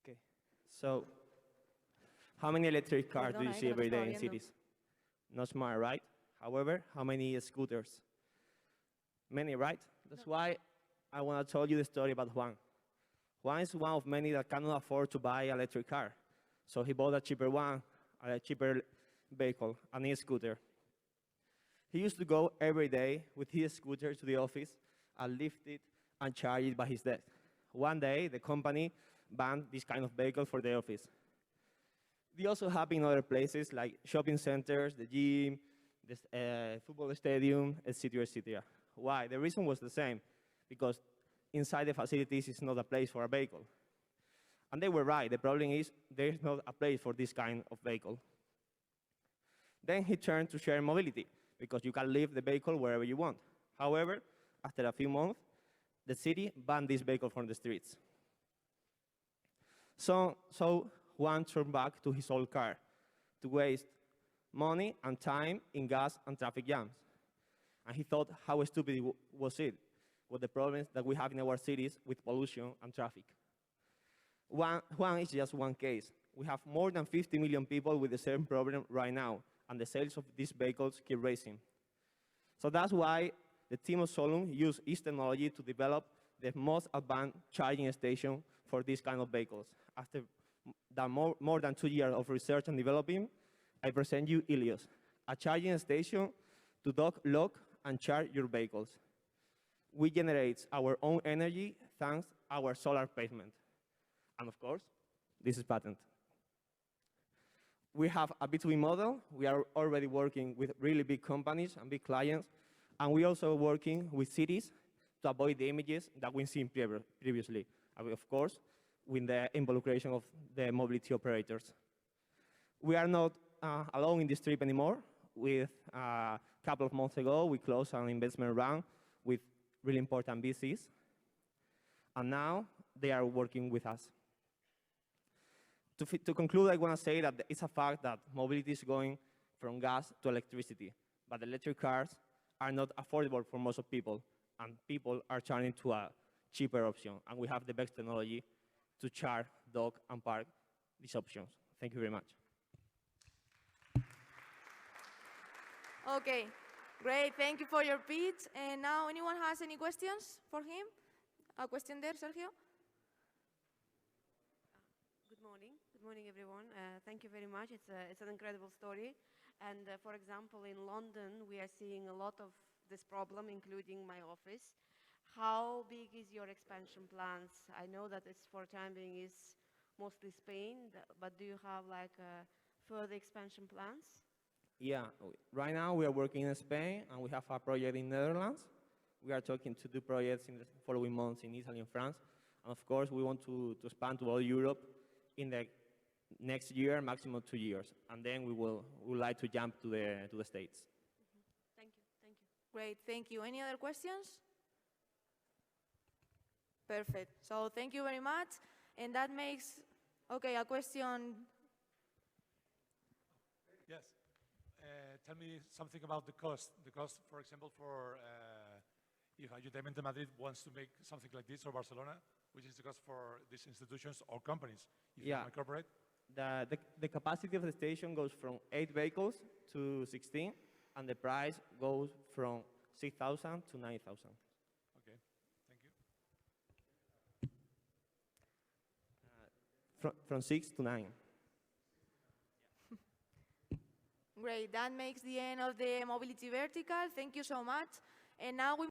Okay. So, how many electric cars do you see every day in cities? Not smart, right? However, how many scooters? Many, right? That's why I want to tell you the story about Juan. Juan is one of many that cannot afford to buy an electric car. So he bought a cheaper one, a cheaper vehicle, an e-scooter. He used to go every day with his scooter to the office and lift it and charge it by his desk. One day, the company banned this kind of vehicle for the office. They also happen in other places like shopping centers, the gym, the football stadium, etc., etc. Why? The reason was the same, because inside the facilities is not a place for a vehicle. And they were right. The problem is there is not a place for this kind of vehicle. Then he turned to shared mobility, because you can leave the vehicle wherever you want. However, after a few months, the city banned this vehicle from the streets. So Juan turned back to his old car to waste money and time in gas and traffic jams. And he thought how stupid was it with the problems that we have in our cities with pollution and traffic. Juan is just one case. We have more than 50 million people with the same problem right now, and the sales of these vehicles keep rising. So that's why the team of Solum used its technology to develop the most advanced charging station for these kind of vehicles. After more than 2 years of research and developing, I present you Ilios, a charging station to dock, lock, and charge your vehicles. We generate our own energy thanks to our solar pavement. And of course, this is patent. We have a B2B model. We are already working with really big companies and big clients. And we're also working with cities to avoid the images that we've seen previously. Of course, with the involucration of the mobility operators. We are not alone in this trip anymore. With a couple of months ago, we closed an investment round with really important VCs. And now they are working with us. To conclude, I want to say that it's a fact that mobility is going from gas to electricity, but electric cars are not affordable for most of people, and people are turning to a cheaper option, and we have the best technology to charge, dock, and park these options. Thank you very much. Okay, great. Thank you for your pitch. And now, anyone has any questions for him? A question there, Sergio? Good morning. Good morning, everyone. Thank you very much. It's an incredible story. And for example, in London, we are seeing a lot of this problem, including my office. How big is your expansion plans? I know that it's for time being is mostly Spain, but do you have like further expansion plans? Yeah, right now we are working in Spain, and we have a project in Netherlands. We are talking to do projects in the following months in Italy and France. And of course, we want to expand to all Europe in the next year, maximum 2 years. And then we would like to jump to the States. Mm-hmm. Thank you. Thank you. Great, thank you. Any other questions? Perfect. So thank you very much. And that makes, okay, a question. Yes. Tell me something about the cost. The cost, for example, for if Ayuntamiento de Madrid wants to make something like this, or Barcelona, which is the cost for these institutions or companies, if you incorporate? The capacity of the station goes from 8 vehicles to 16, and the price goes from 6,000 to 9,000. Okay, thank you. From 6 to 9. Great, that makes the end of the mobility vertical. Thank you so much. And now we